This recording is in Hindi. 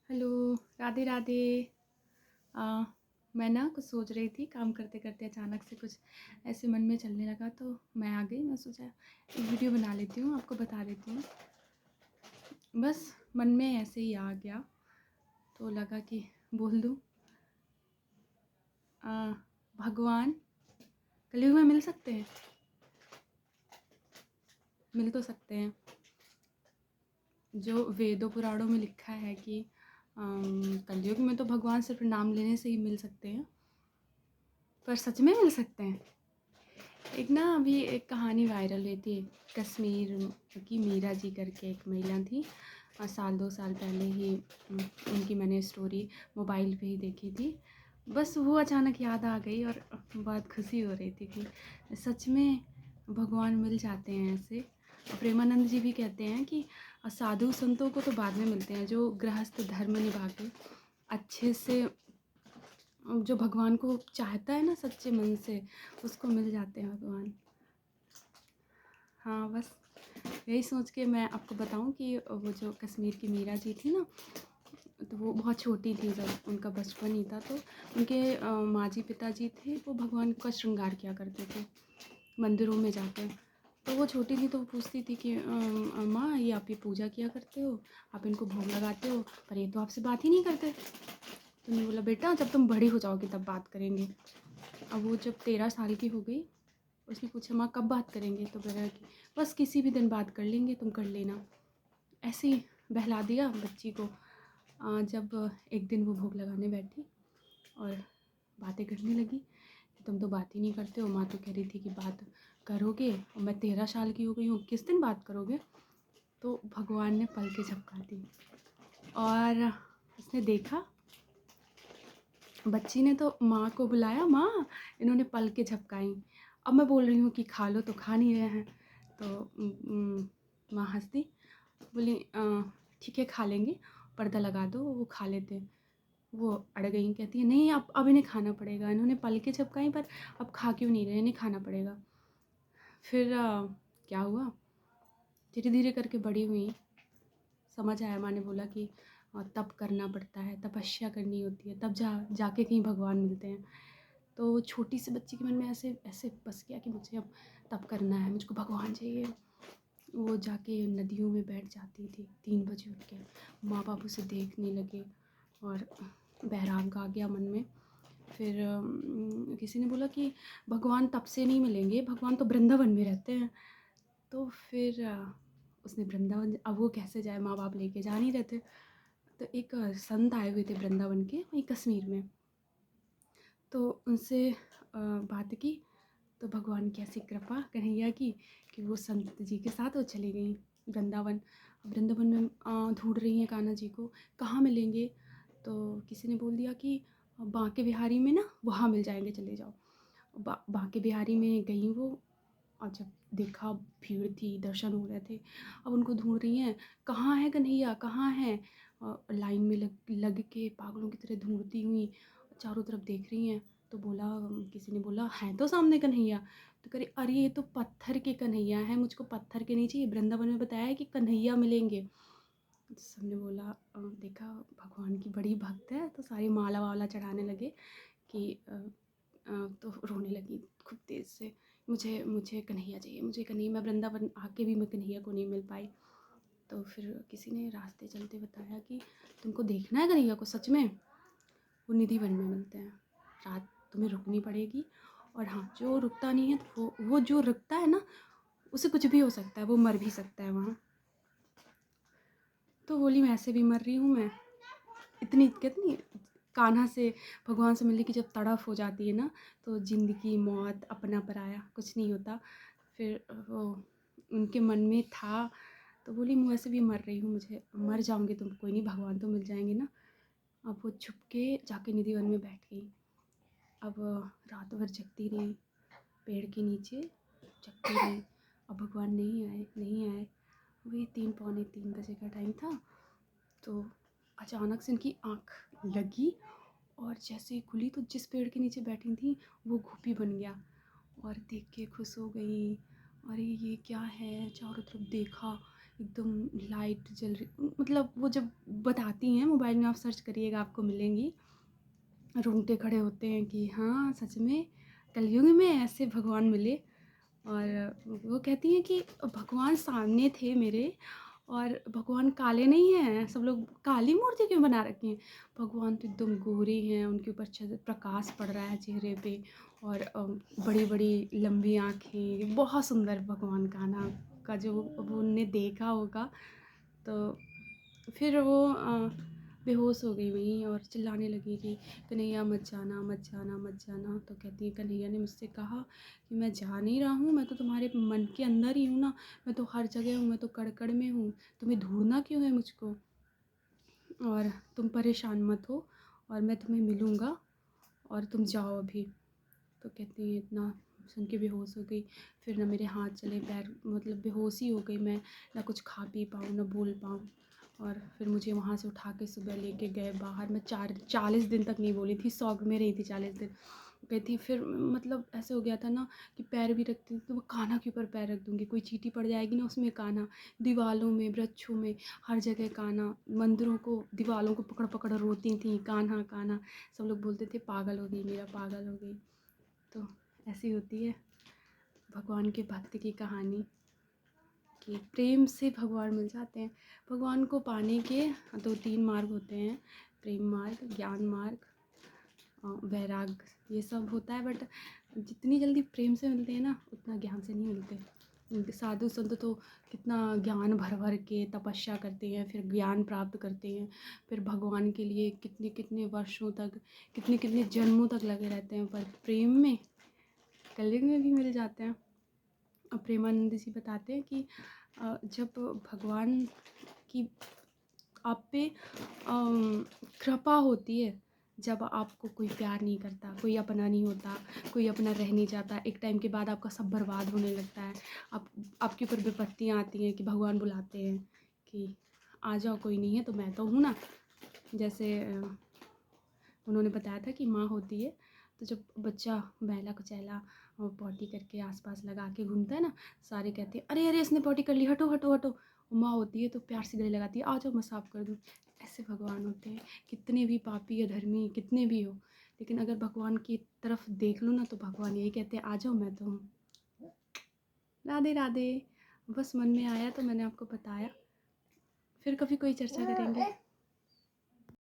हेलो, राधे राधे। अ, मैं ना कुछ सोच रही थी, काम करते करते अचानक से कुछ ऐसे मन में चलने लगा तो मैं आ गई। मैं सोचा एक वीडियो बना लेती हूँ, आपको बता देती हूँ। बस मन में ऐसे ही आ गया तो लगा कि बोल दूँ। अ, भगवान कलयुग में मिल सकते हैं? मिल तो सकते हैं। जो वेदों पुराणों में लिखा है कि कलयुग में तो भगवान सिर्फ नाम लेने से ही मिल सकते हैं, पर सच में मिल सकते हैं? एक ना अभी एक कहानी वायरल हुई थी, कश्मीर की मीरा जी करके एक महिला थी। साल 2 साल पहले ही उनकी मैंने स्टोरी मोबाइल पे ही देखी थी। बस वो अचानक याद आ गई और बहुत खुशी हो रही थी कि सच में भगवान मिल जाते हैं ऐसे। प्रेमानंद जी भी कहते हैं कि साधु संतों को तो बाद में मिलते हैं, जो गृहस्थ धर्म निभा के अच्छे से जो भगवान को चाहता है ना सच्चे मन से, उसको मिल जाते हैं भगवान। हाँ, बस यही सोच के मैं आपको बताऊं कि वो जो कश्मीर की मीरा जी थी ना, तो वो बहुत छोटी थी जब उनका बचपन ही था। तो उनके माँ जी पिताजी थे, वो भगवान का श्रृंगार किया करते थे मंदिरों में जाकर। तो वो छोटी थी तो वो पूछती थी कि माँ, ये आप ये पूजा किया करते हो, आप इनको भोग लगाते हो, पर ये तो आपसे बात ही नहीं करते। तो उन्होंने बोला, बेटा जब तुम बड़ी हो जाओगी तब बात करेंगे। अब वो जब 13 साल की हो गई, उसने पूछा, माँ कब बात करेंगे? तो बोला कि बस किसी भी दिन बात कर लेंगे, तुम कर लेना। ऐसे ही बहला दिया बच्ची को। जब एक दिन वो भोग लगाने बैठी और बातें करने लगी कि तुम तो बात ही नहीं करते हो। माँ तो कह रही थी कि बात करोगे, और मैं 13 साल की हो गई हूँ, किस दिन बात करोगे? तो भगवान ने पलकें झपका दी और उसने देखा, बच्ची ने तो माँ को बुलाया, माँ इन्होंने पलकें झपकाई। अब मैं बोल रही हूँ कि खा लो, तो खा नहीं रहे हैं। तो माँ हंस दी, बोली ठीक है खा लेंगे, पर्दा लगा दो, वो खा लेते। वो अड़ गई, कहती है नहीं, अब इन्हें खाना पड़ेगा, इन्होंने पलकें झपकाई पर अब खा क्यों नहीं रहे, इन्हें खाना पड़ेगा। फिर क्या हुआ, धीरे धीरे करके बड़ी हुई, समझ आया। माँ ने बोला कि तप करना पड़ता है, तपस्या करनी होती है, तब जाके कहीं भगवान मिलते हैं। तो छोटी सी बच्ची के मन में ऐसे ऐसे बस गया कि मुझे अब तप करना है, मुझको भगवान चाहिए। वो जाके नदियों में बैठ जाती थी 3 बजे उठ के। माँ बाप उसे देखने लगे और बहराम आ गया मन में। फिर किसी ने बोला कि भगवान तप से नहीं मिलेंगे, भगवान तो वृंदावन में रहते हैं। तो फिर उसने वृंदावन, अब वो कैसे जाए, माँ बाप लेके जा नहीं रहते। तो एक संत आए हुए थे वृंदावन के, वहीं कश्मीर में। तो उनसे बात की तो भगवान की ऐसी कृपा कन्हैया की कि वो संत जी के साथ वो चली गई वृंदावन। वृंदावन में ढूंढ रही हैं कान्हा जी को, कहाँ मिलेंगे? तो किसी ने बोल दिया कि बांके बिहारी में ना, वहाँ मिल जाएंगे, चले जाओ। बांके बिहारी में गई वो, और जब देखा भीड़ थी, दर्शन हो रहे थे। अब उनको ढूंढ रही हैं, कहाँ है कन्हैया, कहाँ है? लाइन में लग लग के पागलों की तरह ढूंढती हुई चारों तरफ देख रही हैं। तो बोला, किसी ने बोला, है तो सामने कन्हैया। तो करे, अरे ये तो पत्थर के कन्हैया है, मुझको पत्थर के नहीं चाहिए, वृंदावन में बताया है कि कन्हैया मिलेंगे। तो सबने बोला, देखा भगवान की बड़ी भक्त है, तो सारी माला वाला चढ़ाने लगे कि तो रोने लगी खूब तेज़ से, मुझे मुझे कन्हैया चाहिए, मुझे कन्हैया, मैं वृंदावन आके भी मैं कन्हैया को नहीं मिल पाई। तो फिर किसी ने रास्ते चलते बताया कि तुमको देखना है कन्हैया को सच में, वो निधि वन में मिलते हैं, रात तुम्हें रुकनी पड़ेगी। और हाँ, जो रुकता नहीं है तो वो जो रुकता है ना, उसे कुछ भी हो सकता है, वो मर भी सकता है वहाँ। तो बोली, मैं ऐसे भी मर रही हूँ, मैं इतनी कितनी कान्हा से, भगवान से मिलने की जब तड़फ हो जाती है ना, तो ज़िंदगी मौत अपना पराया कुछ नहीं होता। फिर वो उनके मन में था, तो बोली, मैं वैसे भी मर रही हूँ, मुझे मर जाऊँगी तो कोई नहीं, भगवान तो मिल जाएंगे ना। अब वो छुप के जाके निधि वन में बैठ गई। अब रात भर जगती रही, पेड़ के नीचे जगती रही। अब भगवान नहीं आए, नहीं आए। वही 3 पौने 3 बजे का टाइम था। तो अचानक से उनकी आँख लगी, और जैसे ही खुली तो जिस पेड़ के नीचे बैठी थी वो गोपी बन गया, और देख के खुश हो गई। अरे ये क्या है, चारों तरफ देखा एकदम लाइट जल रही, मतलब वो जब बताती हैं, मोबाइल में आप सर्च करिएगा आपको मिलेंगी, रोंगटे खड़े होते हैं कि हाँ सच में कलयुग में ऐसे भगवान मिले। और वो कहती हैं कि भगवान सामने थे मेरे, और भगवान काले नहीं हैं, सब लोग काली मूर्ति क्यों बना रखी हैं, भगवान तो एकदम गोरे हैं, उनके ऊपर प्रकाश पड़ रहा है चेहरे पे, और बड़ी बड़ी लंबी आँखें, बहुत सुंदर भगवान कान्हा का जो वो उनने देखा होगा। तो फिर वो बेहोश हो गई वहीं और चिल्लाने लगी कि कन्हैया मत जाना मत जाना मत जाना। तो कहती है कन्हैया ने मुझसे कहा कि मैं जा नहीं रहा हूँ, मैं तो तुम्हारे मन के अंदर ही हूँ ना, मैं तो हर जगह हूँ, मैं तो कड़ में हूँ, तुम्हें ढूंढना क्यों है मुझको, और तुम परेशान मत हो और मैं तुम्हें मिलूँगा और तुम जाओ अभी। तो कहती है इतना सुन के बेहोश हो गई, फिर ना मेरे हाथ चले पैर, मतलब बेहोश ही हो गई मैं, ना कुछ खा पी पाऊँ ना बोल पाऊँ। और फिर मुझे वहाँ से उठा के सुबह लेके गए बाहर, मैं 40 दिन तक नहीं बोली थी, शौक में रही थी 40 दिन। कहती फिर मतलब ऐसे हो गया था ना कि पैर भी रखती थी तो वो कान्हा के ऊपर पैर रख दूँगी, कोई चींटी पड़ जाएगी ना उसमें कान्हा, दीवालों में वृक्षों में हर जगह कान्हा, मंदिरों को दीवालों को पकड़ पकड़ रोती थी कान्हा कान्हा। सब लोग बोलते थे पागल हो गई मेरा, पागल हो गई। तो ऐसी होती है भगवान के भक्त की कहानी कि प्रेम से भगवान मिल जाते हैं। भगवान को पाने के 2-3 मार्ग होते हैं, प्रेम मार्ग, ज्ञान मार्ग, वैराग्य, ये सब होता है। बट जितनी जल्दी प्रेम से मिलते हैं ना उतना ज्ञान से नहीं मिलते। साधु संत तो कितना ज्ञान भर भर के तपस्या करते हैं, फिर ज्ञान प्राप्त करते हैं, फिर भगवान के लिए कितने कितने वर्षों तक, कितने कितने जन्मों तक लगे रहते हैं, पर प्रेम में कलयुग में भी मिल जाते हैं। अब प्रेमानंद जी बताते हैं कि जब भगवान की आप पे कृपा होती है, जब आपको कोई प्यार नहीं करता, कोई अपना नहीं होता, कोई अपना रह नहीं जाता, एक टाइम के बाद आपका सब बर्बाद होने लगता है, आपके ऊपर विपत्तियाँ आती हैं कि भगवान बुलाते हैं कि आ जाओ, कोई नहीं है तो मैं तो हूँ ना। जैसे उन्होंने बताया था कि माँ होती है तो जब बच्चा बहला कुचैला और पॉटी करके आसपास लगा के घूमता है ना, सारे कहते हैं अरे अरे इसने पॉटी कर ली, हटो हटो हटो। माँ होती है तो प्यार से गले लगाती है, आ जाओ मैं साफ़ कर दूँ। ऐसे भगवान होते हैं, कितने भी पापी या धर्मी कितने भी हो, लेकिन अगर भगवान की तरफ देख लो ना तो भगवान यही कहते हैं आ जाओ मैं तो हूँ। राधे राधे, बस मन में आया तो मैंने आपको बताया, फिर कभी कोई चर्चा करेंगे।